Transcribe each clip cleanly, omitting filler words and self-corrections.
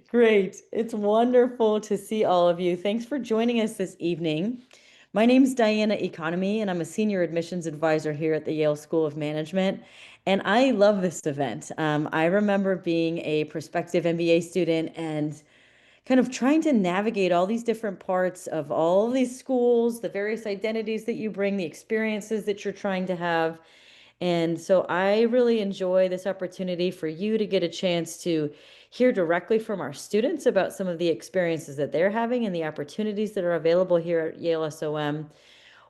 Great. It's wonderful to see all of you. Thanks for joining us this evening. My name's Diana Economy, and I'm a senior admissions advisor here at the Yale School of Management. And I love this event. I remember being a prospective MBA student and kind of trying to navigate all these different parts of all of these schools, the various identities that you bring, the experiences that you're trying to have. And so I really enjoy this opportunity for you to get a chance to hear directly from our students about some of the experiences that they're having and the opportunities that are available here at Yale SOM.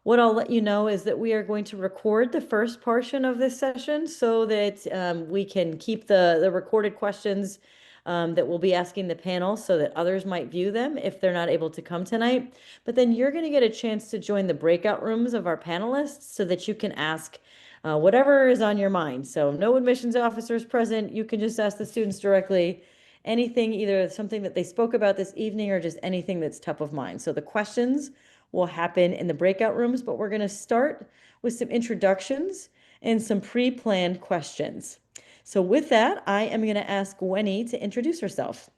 What I'll let you know is that we are going to record the first portion of this session so that we can keep the recorded questions that we'll be asking the panel so that others might view them if they're not able to come tonight. But then you're going to get a chance to join the breakout rooms of our panelists so that you can ask whatever is on your mind. So no admissions officers present. You can just ask the students directly anything, either something that they spoke about this evening or just anything that's top of mind. So the questions will happen in the breakout rooms, but we're going to start with some introductions and some pre-planned questions. So with that, I am going to ask Wenny to introduce herself.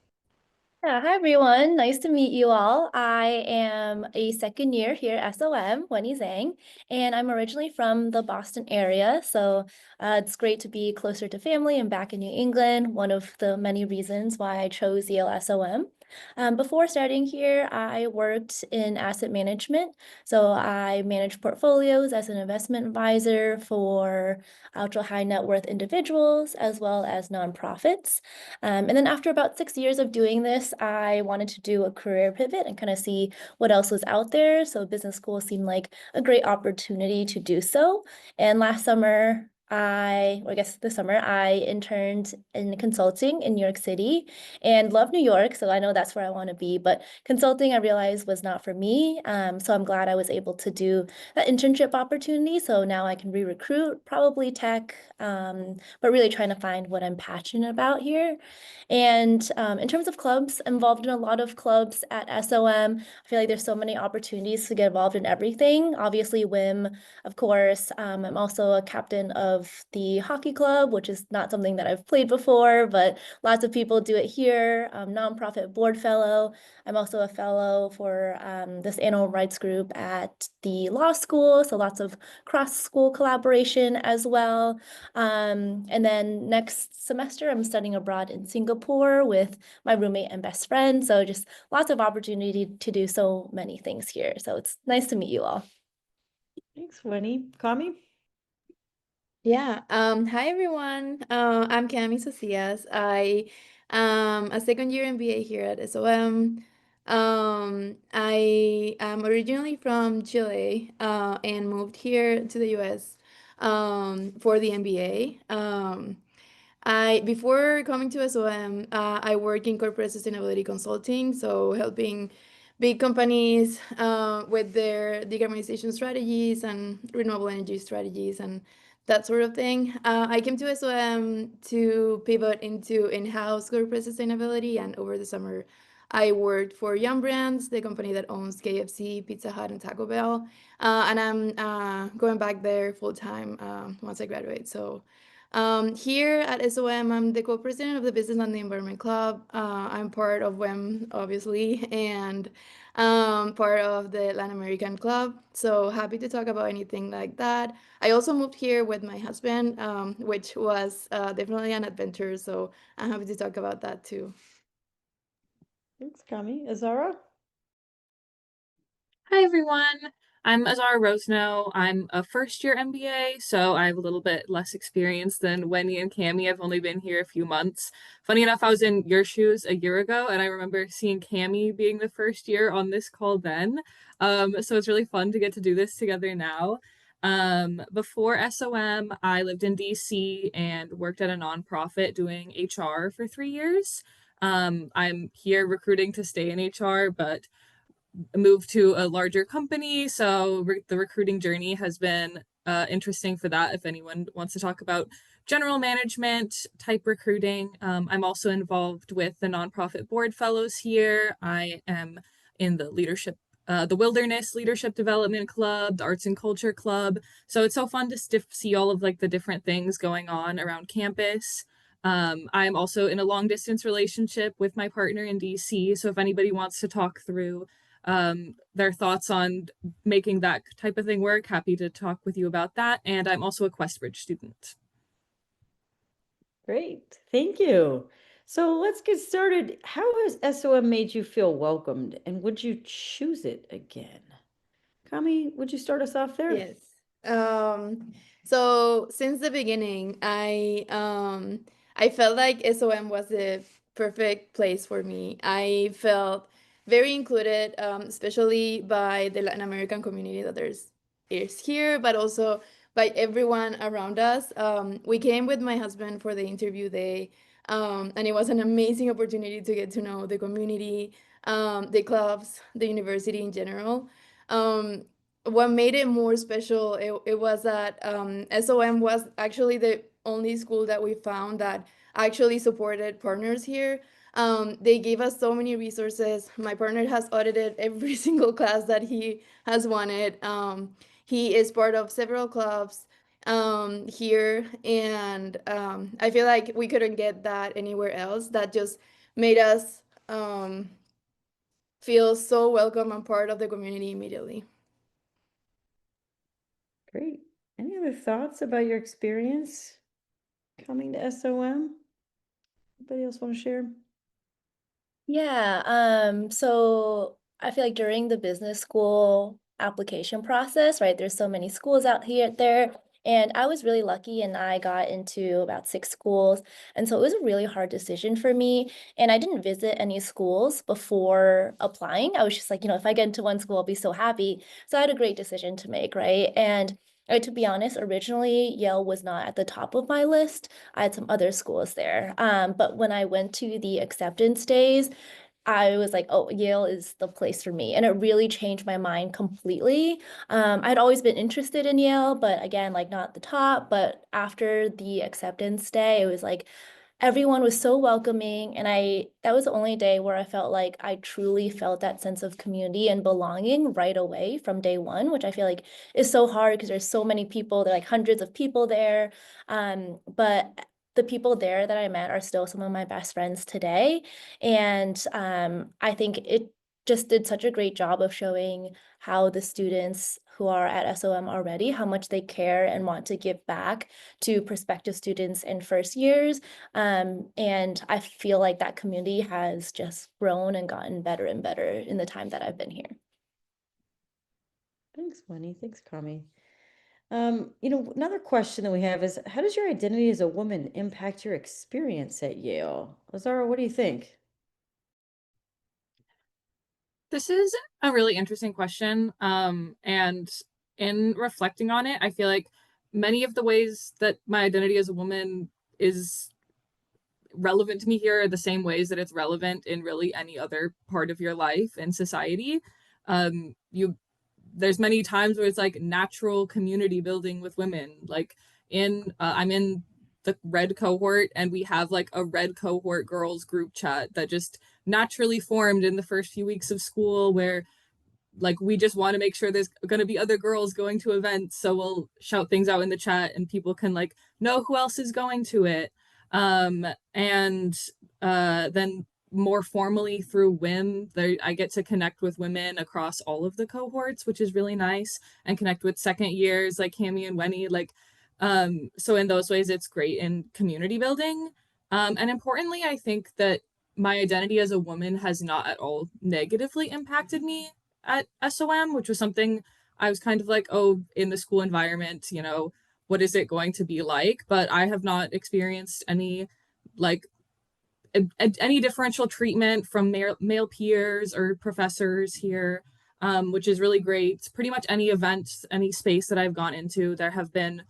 Yeah, hi everyone. Nice to meet you all. I am a second year here at SOM, Wenny Zhang, and I'm originally from the Boston area. So it's great to be closer to family and back in New England, one of the many reasons why I chose Yale SOM. Before starting here, I worked in asset management. So I managed portfolios as an investment advisor for ultra high net worth individuals as well as nonprofits. And then after about 6 years of doing this, I wanted to do a career pivot and kind of see what else was out there. So business school seemed like a great opportunity to do so. And last summer, or I guess this summer, I interned in consulting in New York City and love New York. So I know that's where I want to be. But consulting, I realized was not for me. So I'm glad I was able to do that internship opportunity. So now I can re-recruit, probably tech, but really trying to find what I'm passionate about here. And in terms of clubs, I'm involved in a lot of clubs at SOM. I feel like there's so many opportunities to get involved in everything. Obviously, WIM, of course. I'm also a captain of the hockey club, which is not something that I've played before, but lots of people do it here. Nonprofit board fellow. I'm also a fellow for this animal rights group at the law school, so lots of cross-school collaboration as well. And then next semester, I'm studying abroad in Singapore with my roommate and best friend. So just lots of opportunity to do so many things here. So it's nice to meet you all. Thanks, Wenny. Cami? Yeah. Hi everyone. I'm Cami Socias. I am a second year MBA here at SOM. I am originally from Chile, and moved here to the US, for the MBA. I before coming to SOM, I work in corporate sustainability consulting, so helping big companies with their decarbonization strategies and renewable energy strategies and that sort of thing. I came to SOM to pivot into in-house corporate sustainability, and over the summer, I worked for Yum Brands, the company that owns KFC, Pizza Hut, and Taco Bell, and I'm going back there full time once I graduate. So. Here at SOM, I'm the co-president of the Business and the Environment Club. I'm part of WEM, obviously, and part of the Latin American Club. So happy to talk about anything like that. I also moved here with my husband, which was definitely an adventure. So I'm happy to talk about that too. Thanks, Cami. Azara? Hi everyone. I'm Azara Rosenow. I'm a first year MBA, so I have a little bit less experience than Wenny and Cami. I've only been here a few months. Funny enough, I was in your shoes a year ago, and I remember seeing Cami being the first year on this call then. So it's really fun to get to do this together now. Before SOM, I lived in DC and worked at a nonprofit doing HR for 3 years. I'm here recruiting to stay in HR, but moved to a larger company. So the recruiting journey has been interesting for that. If anyone wants to talk about general management type recruiting, I'm also involved with the nonprofit board fellows here. I am in the leadership. The Wilderness Leadership Development Club, the Arts and Culture Club. So it's so fun to see all of like the different things going on around campus. I'm also in a long distance relationship with my partner in DC. So if anybody wants to talk through their thoughts on making that type of thing work, happy to talk with you about that. And I'm also a Questbridge student. Great, thank you. So let's get started. How has SOM made you feel welcomed, and would you choose it again? Cami, would you start us off there? Yes. So since the beginning, I felt like SOM was the perfect place for me. I felt very included, especially by the Latin American community that is here, but also by everyone around us. We came with my husband for the interview day, and it was an amazing opportunity to get to know the community, the clubs, the university in general. What made it more special, it was that SOM was actually the only school that we found that actually supported partners here. They gave us so many resources. My partner has audited every single class that he has wanted. He is part of several clubs here, and I feel like we couldn't get that anywhere else. That just made us feel so welcome and part of the community immediately. Great. Any other thoughts about your experience coming to SOM? Anybody else want to share? Yeah, so I feel like during the business school application process, right, there's so many schools out here there, and I was really lucky and I got into about 6 schools. And so it was a really hard decision for me. And I didn't visit any schools before applying. I was just like, if I get into one school, I'll be so happy. So I had a great decision to make, right? And to be honest, originally Yale was not at the top of my list. I had some other schools there. But when I went to the acceptance days, I was like, oh, Yale is the place for me. And it really changed my mind completely. I'd always been interested in Yale, but again, like not the top. But after the acceptance day, it was like everyone was so welcoming. And that was the only day where I felt like I truly felt that sense of community and belonging right away from day one, which I feel like is so hard because there's so many people, there are like hundreds of people there. But the people there that I met are still some of my best friends today. And I think it just did such a great job of showing how the students who are at SOM already, how much they care and want to give back to prospective students in first years. And I feel like that community has just grown and gotten better and better in the time that I've been here. Thanks, Wenny. Thanks, Cami. Another question that we have is, how does your identity as a woman impact your experience at Yale? Azara, what do you think? This is a really interesting question. And in reflecting on it, I feel like many of the ways that my identity as a woman is relevant to me here are the same ways that it's relevant in really any other part of your life and society. There's many times where it's like natural community building with women. Like I'm in the red cohort, and we have like a red cohort girls group chat that just naturally formed in the first few weeks of school, where like we just want to make sure there's going to be other girls going to events, so we'll shout things out in the chat and people can like know who else is going to it. And then more formally through WIM, I get to connect with women across all of the cohorts, which is really nice, and connect with second years like Cami and Wenny. So in those ways, it's great in community building. And importantly, I think that my identity as a woman has not at all negatively impacted me at SOM, which was something I was kind of like, oh, in the school environment, what is it going to be like? But I have not experienced any like any differential treatment from male peers or professors here, which is really great. Pretty much any event, any space that I've gone into, there have been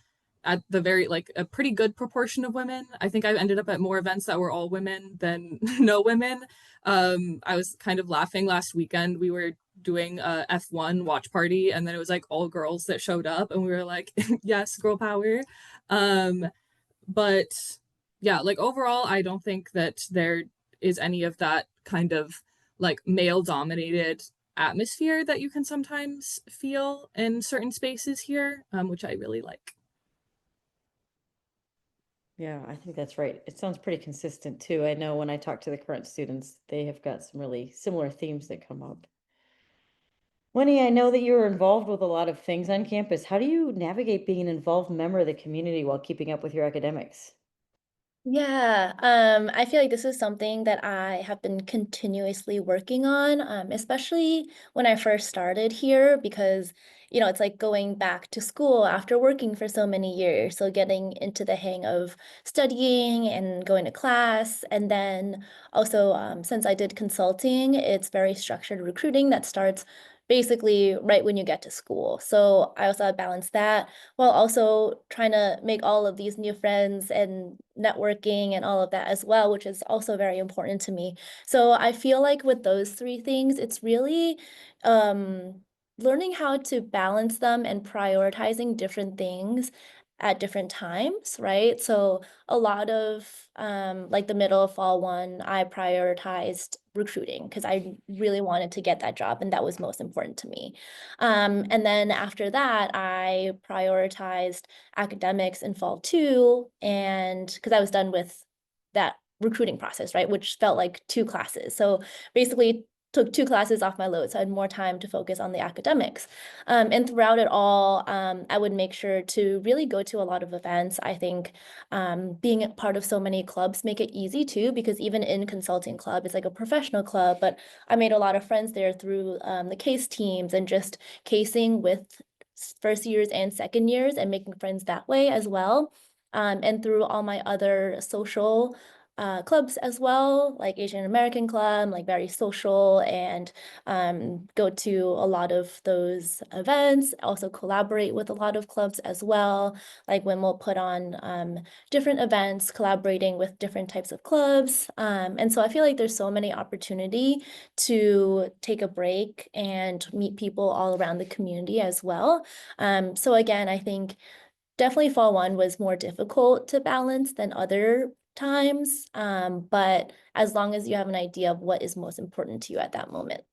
at the very like a pretty good proportion of women. I think I've ended up at more events that were all women than no women. I was kind of laughing last weekend. We were doing a F1 watch party, and then it was like all girls that showed up, and we were like, yes, girl power. But yeah, like overall, I don't think that there is any of that kind of like male dominated atmosphere that you can sometimes feel in certain spaces here, which I really like. Yeah, I think that's right. It sounds pretty consistent too. I know when I talk to the current students, they have got some really similar themes that come up. Wenny, I know that you're involved with a lot of things on campus. How do you navigate being an involved member of the community while keeping up with your academics? Yeah, I feel like this is something that I have been continuously working on, especially when I first started here, because, it's like going back to school after working for so many years. So getting into the hang of studying and going to class. And then also, since I did consulting, it's very structured recruiting that starts basically right when you get to school. So I also balance that while also trying to make all of these new friends and networking and all of that as well, which is also very important to me. So I feel like with those three things, it's really learning how to balance them and prioritizing different things at different times, right? So a lot of like the middle of fall one, I prioritized recruiting because I really wanted to get that job and that was most important to me. And then after that, I prioritized academics in fall two, and because I was done with that recruiting process, right, which felt like two classes. So basically took two classes off my load, so I had more time to focus on the academics. And throughout it all, I would make sure to really go to a lot of events. I think being a part of so many clubs make it easy too, because even in consulting club, it's like a professional club, but I made a lot of friends there through the case teams and just casing with first years and second years and making friends that way as well. And through all my other social clubs as well, like Asian American Club, like very social, and go to a lot of those events, also collaborate with a lot of clubs as well, like when we'll put on different events, collaborating with different types of clubs. And so I feel like there's so many opportunity to take a break and meet people all around the community as well. So again, I think definitely fall one was more difficult to balance than other times. But as long as you have an idea of what is most important to you at that moment.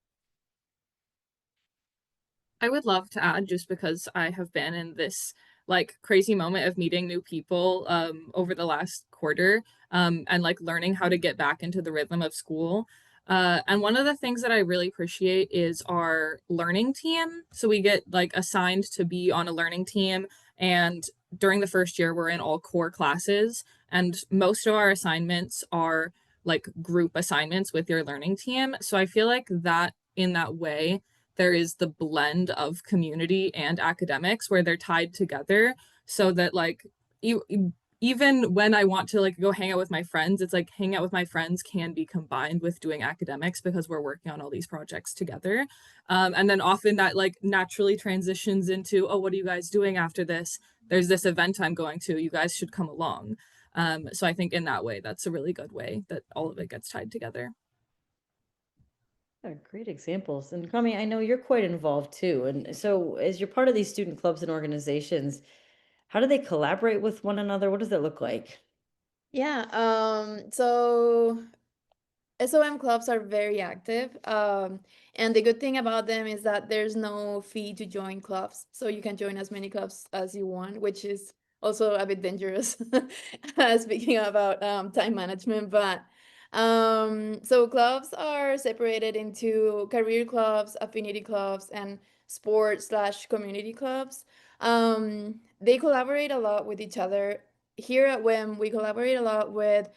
I would love to add, just because I have been in this like crazy moment of meeting new people over the last quarter, and like learning how to get back into the rhythm of school. And one of the things that I really appreciate is our learning team. So we get like assigned to be on a learning team, and during the first year we're in all core classes, and most of our assignments are like group assignments with your learning team. So I feel like that in that way there is the blend of community and academics where they're tied together, so that like you, even when I want to like go hang out with my friends, it's like hang out with my friends can be combined with doing academics because we're working on all these projects together. And then often that like naturally transitions into, oh, what are you guys doing after this? There's this event I'm going to, you guys should come along. So I think in that way, that's a really good way that all of it gets tied together. Yeah, great examples. And Cami, I know you're quite involved too. And so, as you're part of these student clubs and organizations, how do they collaborate with one another? What does that look like? Yeah, so SOM clubs are very active. And the good thing about them is that there's no fee to join clubs. So you can join as many clubs as you want, which is also a bit dangerous, speaking about time management. But so clubs are separated into career clubs, affinity clubs, and sports/community clubs. They collaborate a lot with each other. Here at WIM, we collaborate a lot with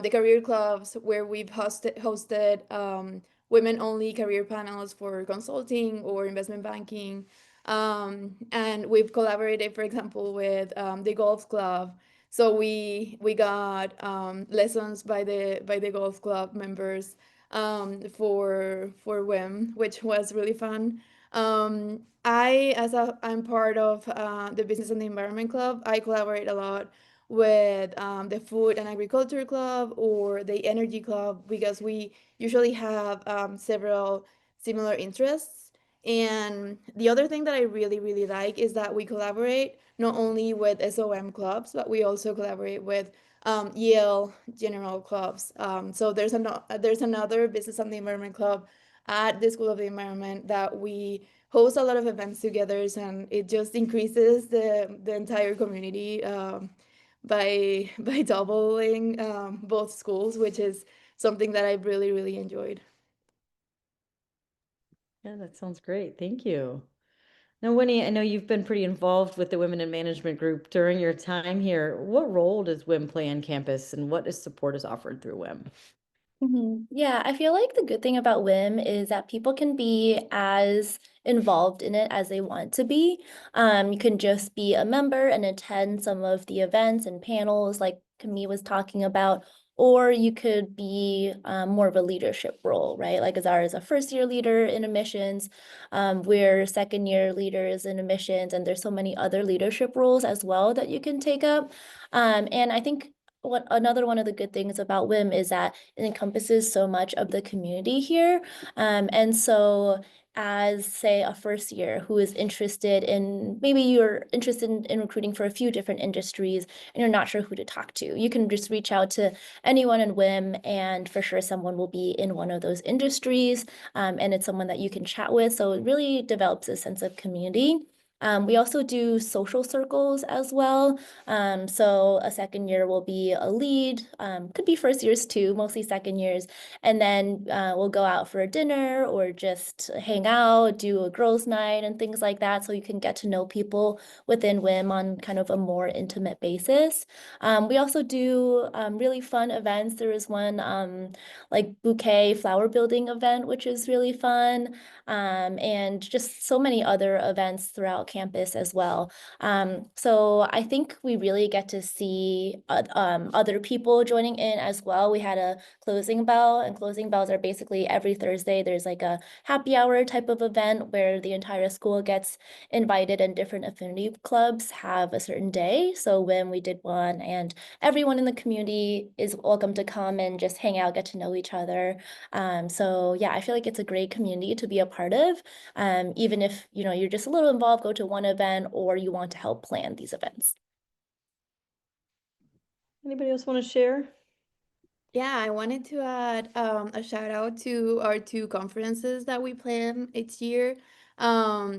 the career clubs where we've hosted women-only career panels for consulting or investment banking. And we've collaborated, for example, with the golf club. So we got lessons by the golf club members for WIM, which was really fun. I'm part of the Business and the Environment Club. I collaborate a lot with the Food and Agriculture Club or the Energy Club because we usually have several similar interests. And the other thing that I really, really like is that we collaborate not only with SOM clubs, but we also collaborate with Yale general clubs. So there's another Business and the Environment Club at the School of the Environment that we host a lot of events together, and it just increases the entire community by doubling both schools, which is something that I really, really enjoyed. Yeah, that sounds great. Thank you. Now, Winnie, I know you've been pretty involved with the Women in Management group during your time here. What role does WIM play on campus, and what is support is offered through WIM? Yeah, I feel like the good thing about WIM is that people can be as involved in it as they want to be. You can just be a member and attend some of the events and panels like Cami was talking about, or you could be more of a leadership role, right? Like Azara is a first-year leader in admissions. We're second-year leaders in admissions, and there's so many other leadership roles as well that you can take up. And I think another one of the good things about WIM is that it encompasses so much of the community here. And so as say a first year who is interested in, maybe you're interested in recruiting for a few different industries and you're not sure who to talk to, you can just reach out to anyone in WIM and for sure someone will be in one of those industries, and it's someone that you can chat with. So it really develops a sense of community. We also do social circles as well. So a second year will be a lead, could be first years too, mostly second years. And then we'll go out for a dinner or just hang out, do a girls' night and things like that. So you can get to know people within WIM on kind of a more intimate basis. We also do really fun events. There is one like bouquet flower building event, which is really fun. And just so many other events throughout campus as well. So I think we really get to see other people joining in as well. We had a closing bell, and closing bells are basically every Thursday. There's like a happy hour type of event where the entire school gets invited and different affinity clubs have a certain day. So when we did one, and everyone in the community is welcome to come and just hang out, get to know each other. So yeah, I feel like it's a great community to be a part of. Even if you're just a little involved, go to one event, or you want to help plan these events. Anybody else want to share? Yeah, I wanted to add a shout out to our two conferences that we plan each year.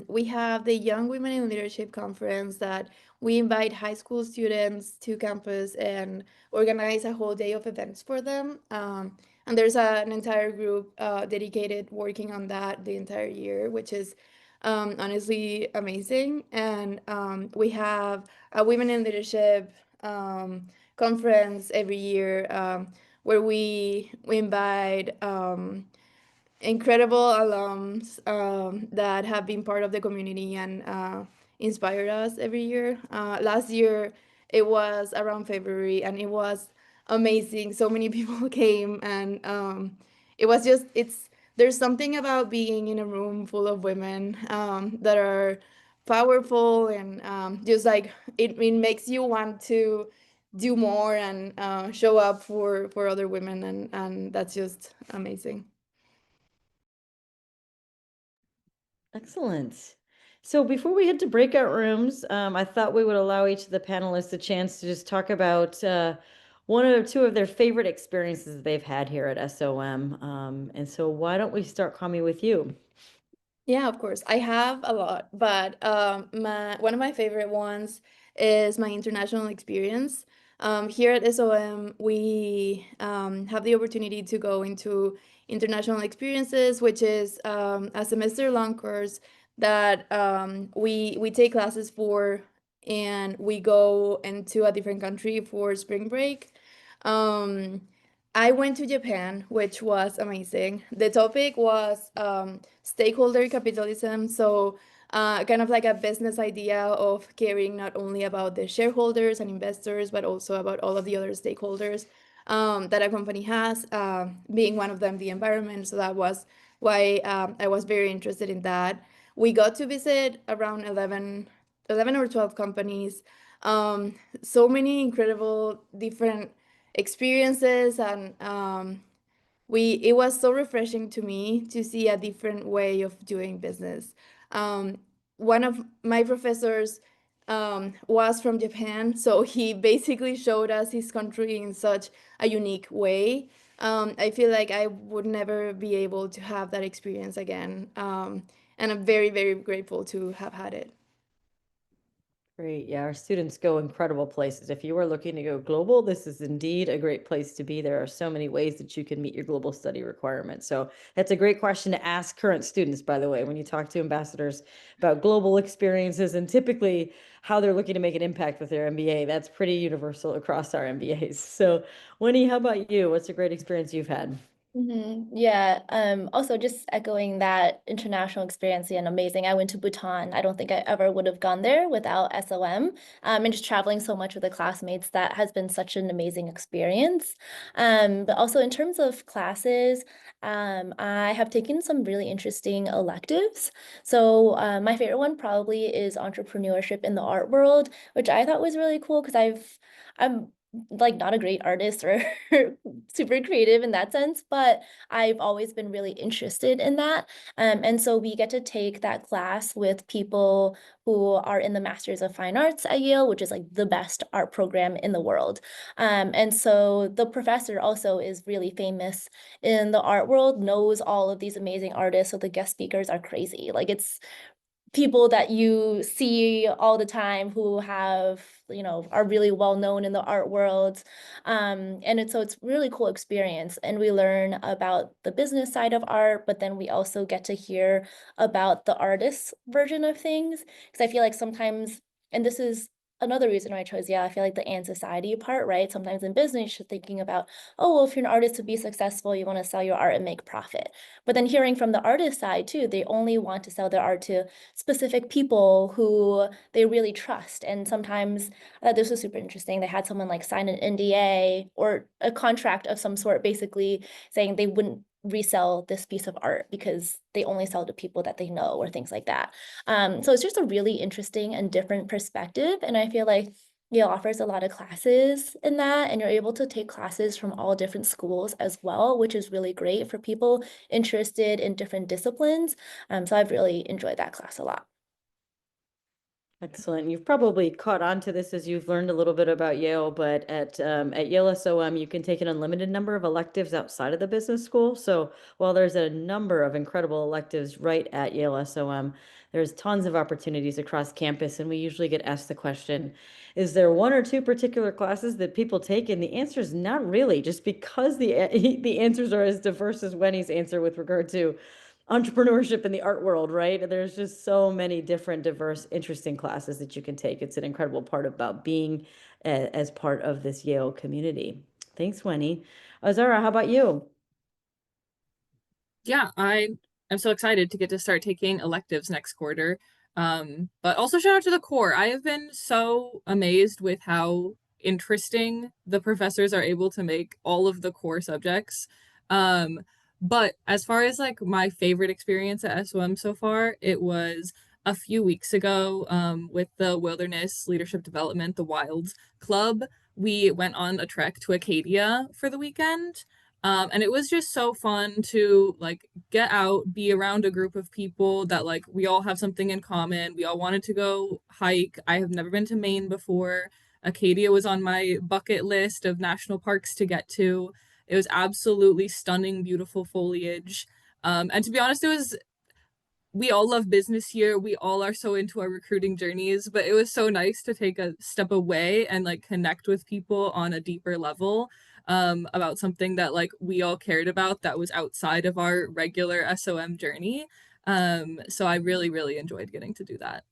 We have the Young Women in Leadership Conference that we invite high school students to campus and organize a whole day of events for them. And there's an entire group dedicated working on that the entire year, which is honestly amazing. And we have a Women in Leadership conference every year. Where we invite incredible alums that have been part of the community and inspired us every year. Last year, it was around February, and it was amazing. So many people came, and it was just, there's something about being in a room full of women that are powerful and just like it makes you want to do more and show up for other women, and that's just amazing. Excellent. So before we head to breakout rooms, I thought we would allow each of the panelists a chance to just talk about one or two of their favorite experiences that they've had here at SOM. And so why don't we start, Cami, with you? Yeah, of course. I have a lot, but one of my favorite ones is my international experience. Here at SOM, we have the opportunity to go into international experiences, which is a semester-long course that we take classes for, and we go into a different country for spring break. Um, I went to Japan, which was amazing. The topic was stakeholder capitalism. So, kind of like a business idea of caring not only about the shareholders and investors, but also about all of the other stakeholders that a company has, being one of them the environment. So, that was why I was very interested in that. We got to visit around 11 or 12 companies, so many incredible different experiences, and it was so refreshing to me to see a different way of doing business. Um, One of my professors was from Japan, so he basically showed us his country in such a unique way. I feel like I would never be able to have that experience again, and I'm very, very grateful to have had it. Great. Yeah, our students go incredible places. If you are looking to go global, this is indeed a great place to be. There are so many ways that you can meet your global study requirements. So that's a great question to ask current students, by the way, when you talk to ambassadors about global experiences and typically how they're looking to make an impact with their MBA. That's pretty universal across our MBAs. So, Wenny, how about you? What's a great experience you've had? Yeah, also just echoing that international experience and amazing. I went to Bhutan. I don't think I ever would have gone there without SOM. And just traveling so much with the classmates, that has been such an amazing experience. But also in terms of classes, I have taken some really interesting electives. So my favorite one probably is entrepreneurship in the art world, which I thought was really cool because I'm like not a great artist or super creative in that sense, but I've always been really interested in that. And so we get to take that class with people who are in the Masters of Fine Arts at Yale, which is like the best art program in the world. And so the professor also is really famous in the art world, knows all of these amazing artists. So the guest speakers are crazy. Like it's people that you see all the time who have, are really well known in the art world. So it's really cool experience. And we learn about the business side of art, but then we also get to hear about the artist's version of things. Because I feel like sometimes, and this is another reason why I chose, I feel like the and society part, right? Sometimes in business, you're thinking about, oh, well, if you're an artist to be successful, you want to sell your art and make profit. But then hearing from the artist side too, they only want to sell their art to specific people who they really trust. And sometimes this was super interesting. They had someone like sign an NDA or a contract of some sort, basically saying they wouldn't resell this piece of art because they only sell to people that they know or things like that. So it's just a really interesting and different perspective. And I feel like Yale offers a lot of classes in that, and you're able to take classes from all different schools as well, which is really great for people interested in different disciplines. So I've really enjoyed that class a lot. Excellent. You've probably caught on to this as you've learned a little bit about Yale, but at Yale SOM, you can take an unlimited number of electives outside of the business school. So while there's a number of incredible electives right at Yale SOM, there's tons of opportunities across campus, and we usually get asked the question, is there one or two particular classes that people take? And the answer is not really, just because the answers are as diverse as Wenny's answer with regard to entrepreneurship in the art world, right? There's just so many different, diverse, interesting classes that you can take. It's an incredible part about being as part of this Yale community. Thanks, Wenny. Azara, how about you? Yeah, I'm so excited to get to start taking electives next quarter. But also shout out to the core. I have been so amazed with how interesting the professors are able to make all of the core subjects. Um, but as far as like my favorite experience at SOM so far, it was a few weeks ago with the Wilderness Leadership Development, the WILD Club. We went on a trek to Acadia for the weekend. And it was just so fun to like get out, be around a group of people that like we all have something in common. We all wanted to go hike. I have never been to Maine before. Acadia was on my bucket list of national parks to get to. It was absolutely stunning, beautiful foliage. And to be honest, we all love business here. We all are so into our recruiting journeys, but it was so nice to take a step away and like connect with people on a deeper level about something that like we all cared about that was outside of our regular SOM journey. So I really, really enjoyed getting to do that.